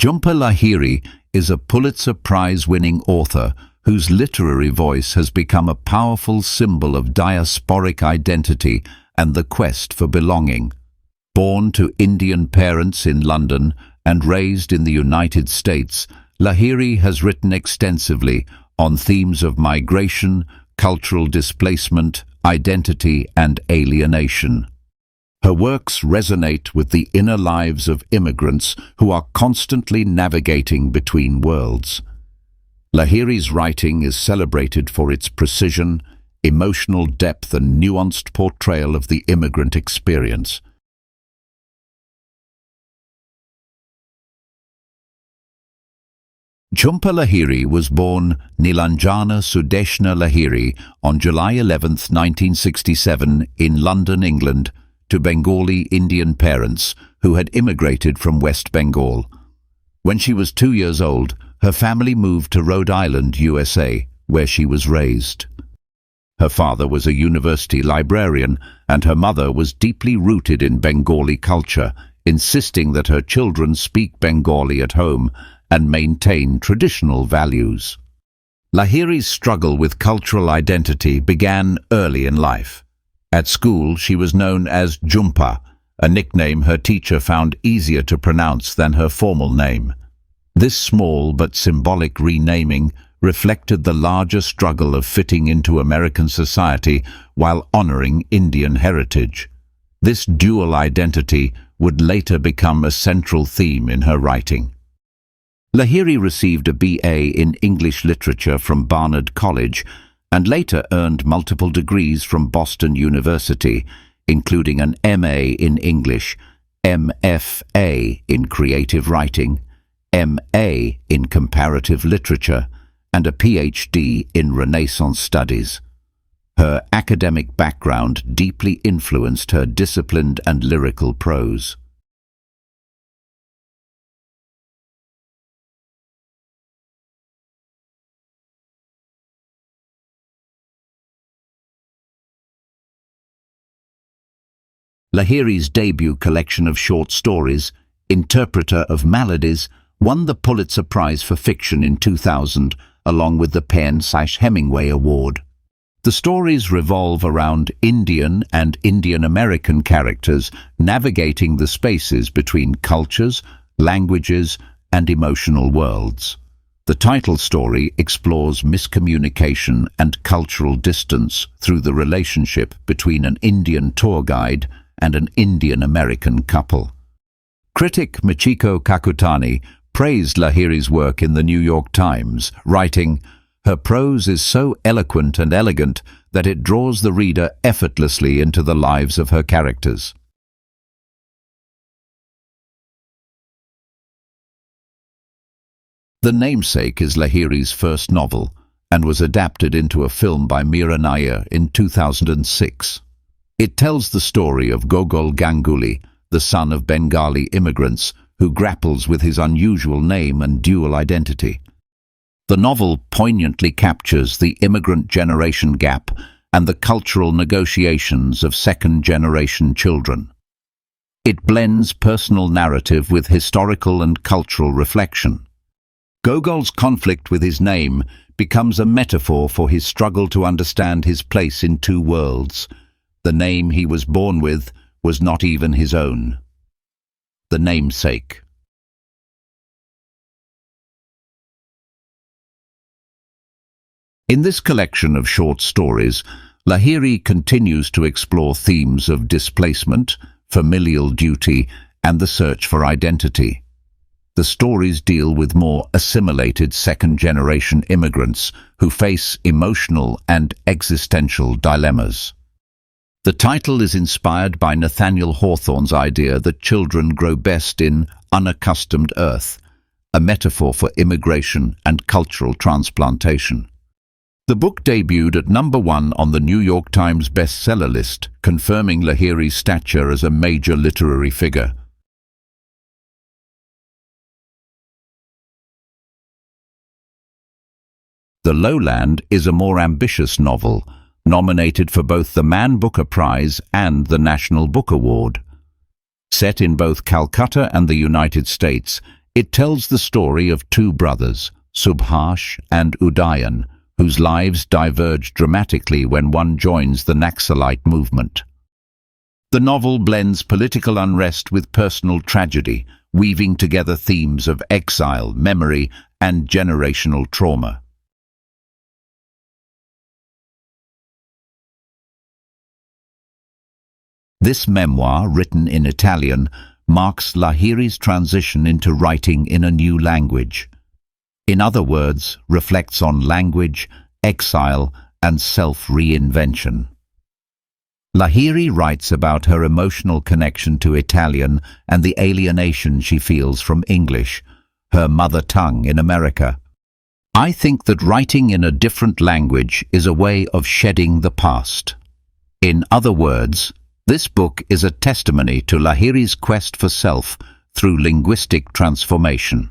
Jhumpa Lahiri is a Pulitzer Prize-winning author whose literary voice has become a powerful symbol of diasporic identity and the quest for belonging. Born to Indian parents in London and raised in the United States, Lahiri has written extensively on themes of migration, cultural displacement, identity, and alienation. Her works resonate with the inner lives of immigrants who are constantly navigating between worlds. Lahiri's writing is celebrated for its precision, emotional depth, and nuanced portrayal of the immigrant experience. Jhumpa Lahiri was born Nilanjana Sudeshna Lahiri on July 11, 1967, in London, England, to Bengali Indian parents who had immigrated from West Bengal. When she was 2 years old, her family moved to Rhode Island, USA, where she was raised. Her father was a university librarian, and her mother was deeply rooted in Bengali culture, insisting that her children speak Bengali at home and maintain traditional values. Lahiri's struggle with cultural identity began early in life. At school, she was known as Jhumpa, a nickname her teacher found easier to pronounce than her formal name. This small but symbolic renaming reflected the larger struggle of fitting into American society while honoring Indian heritage. This dual identity would later become a central theme in her writing. Lahiri received a BA in English literature from Barnard College and later earned multiple degrees from Boston University, including an MA in English, MFA in creative writing, MA in comparative literature, and a PhD in Renaissance studies. Her academic background deeply influenced her disciplined and lyrical prose. Lahiri's debut collection of short stories, Interpreter of Maladies, won the Pulitzer Prize for Fiction in 2000, along with the PEN/Hemingway Award. The stories revolve around Indian and Indian-American characters navigating the spaces between cultures, languages, and emotional worlds. The title story explores miscommunication and cultural distance through the relationship between an Indian tour guide and an Indian-American couple. Critic Michiko Kakutani praised Lahiri's work in the New York Times, writing, "Her prose is so eloquent and elegant that it draws the reader effortlessly into the lives of her characters." The Namesake is Lahiri's first novel and was adapted into a film by Meera Nair in 2006. It tells the story of Gogol Ganguly, the son of Bengali immigrants, who grapples with his unusual name and dual identity. The novel poignantly captures the immigrant generation gap and the cultural negotiations of second-generation children. It blends personal narrative with historical and cultural reflection. Gogol's conflict with his name becomes a metaphor for his struggle to understand his place in two worlds. The name he was born with was not even his own. The Namesake. In this collection of short stories, Lahiri continues to explore themes of displacement, familial duty, and the search for identity. The stories deal with more assimilated second-generation immigrants who face emotional and existential dilemmas. The title is inspired by Nathaniel Hawthorne's idea that children grow best in Unaccustomed Earth, a metaphor for immigration and cultural transplantation. The book debuted at #1 on the New York Times bestseller list, confirming Lahiri's stature as a major literary figure. The Lowland is a more ambitious novel, nominated for both the Man Booker Prize and the National Book Award. Set in both Calcutta and the United States, It tells the story of two brothers, Subhash and Udayan, whose lives diverge dramatically when one joins the Naxalite movement. The novel blends political unrest with personal tragedy, weaving together themes of exile, memory, and generational trauma. This memoir, written in Italian, marks Lahiri's transition into writing in a new language. In other words, reflects on language, exile, and self-reinvention. Lahiri writes about her emotional connection to Italian and the alienation she feels from English, her mother tongue in America. I think that writing in a different language is a way of shedding the past. In other words, this book is a testimony to Lahiri's quest for self through linguistic transformation.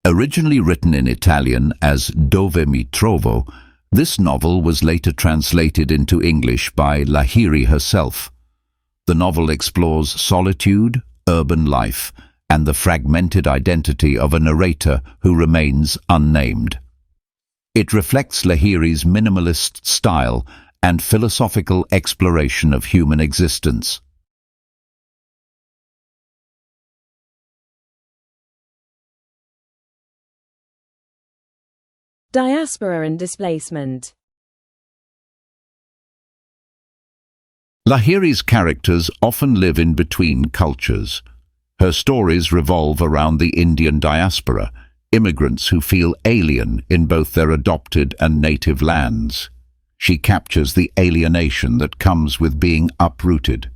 Originally written in Italian as Dove mi trovo, this novel was later translated into English by Lahiri herself. The novel explores solitude, urban life, and the fragmented identity of a narrator who remains unnamed. It reflects Lahiri's minimalist style and philosophical exploration of human existence. Diaspora and displacement. Lahiri's characters often live in between cultures. Her stories revolve around the Indian diaspora, immigrants who feel alien in both their adopted and native lands. She captures the alienation that comes with being uprooted.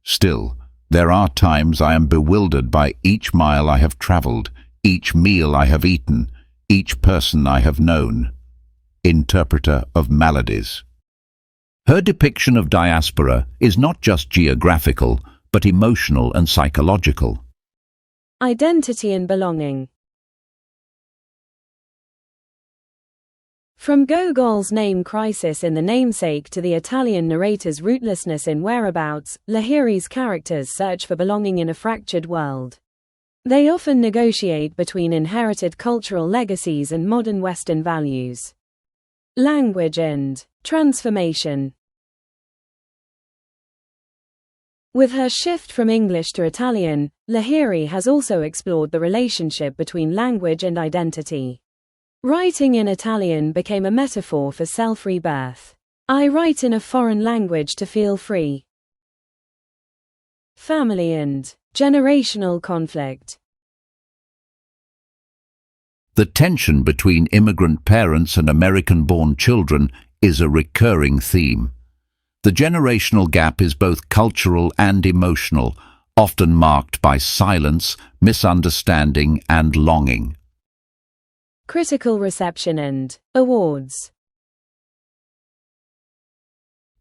Still, there are times I am bewildered by each mile I have traveled, each meal I have eaten, each person I have known. Interpreter of Maladies. Her depiction of diaspora is not just geographical, but emotional and psychological. Identity and belonging. From Gogol's name crisis in the Namesake to the Italian narrator's rootlessness in Whereabouts, Lahiri's characters search for belonging in a fractured world. They often negotiate between inherited cultural legacies and modern Western values. Language and transformation. With her shift from English to Italian, Lahiri has also explored the relationship between language and identity. Writing in Italian became a metaphor for self-rebirth. I write in a foreign language to feel free. Family and generational conflict. The tension between immigrant parents and American-born children is a recurring theme. The generational gap is both cultural and emotional, often marked by silence, misunderstanding, and longing. Critical reception and awards.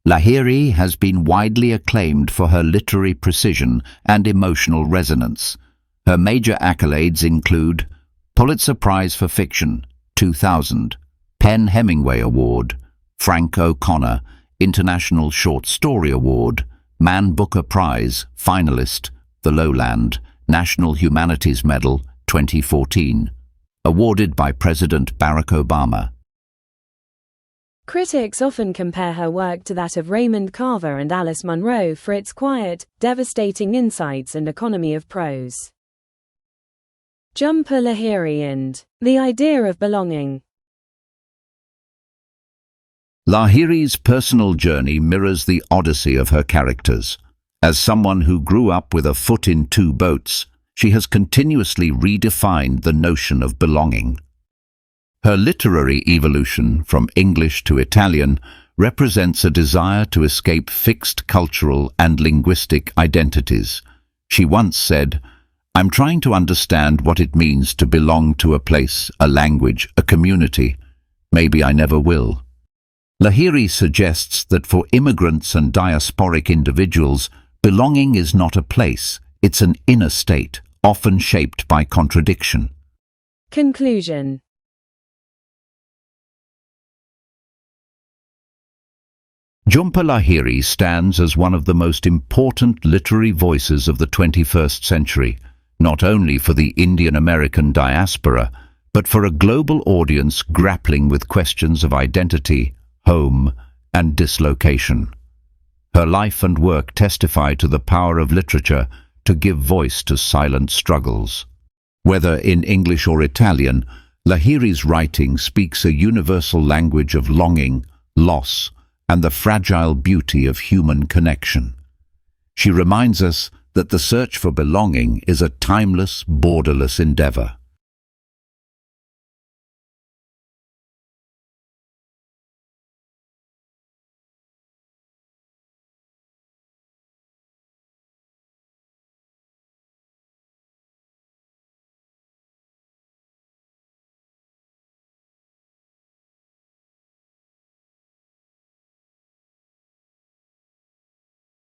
Lahiri has been widely acclaimed for her literary precision and emotional resonance. Her major accolades include Pulitzer Prize for Fiction, 2000, Penn Hemingway Award, Frank O'Connor International Short Story Award, Man Booker Prize, finalist, The Lowland, National Humanities Medal, 2014, awarded by President Barack Obama. Critics often compare her work to that of Raymond Carver and Alice Munro for its quiet, devastating insights and economy of prose. Jhumpa Lahiri and the idea of belonging. Lahiri's personal journey mirrors the odyssey of her characters. As someone who grew up with a foot in two boats, she has continuously redefined the notion of belonging. Her literary evolution from English to Italian represents a desire to escape fixed cultural and linguistic identities. She once said, "I'm trying to understand what it means to belong to a place, a language, a community. Maybe I never will." Lahiri suggests that for immigrants and diasporic individuals, belonging is not a place, it's an inner state, often shaped by contradiction. Jhumpa Lahiri stands as one of the most important literary voices of the 21st century, not only for the Indian-American diaspora, but for a global audience grappling with questions of identity, home, and dislocation. Her life and work testify to the power of literature to give voice to silent struggles. Whether in English or Italian, Lahiri's writing speaks a universal language of longing, loss, and the fragile beauty of human connection. She reminds us that the search for belonging is a timeless, borderless endeavor.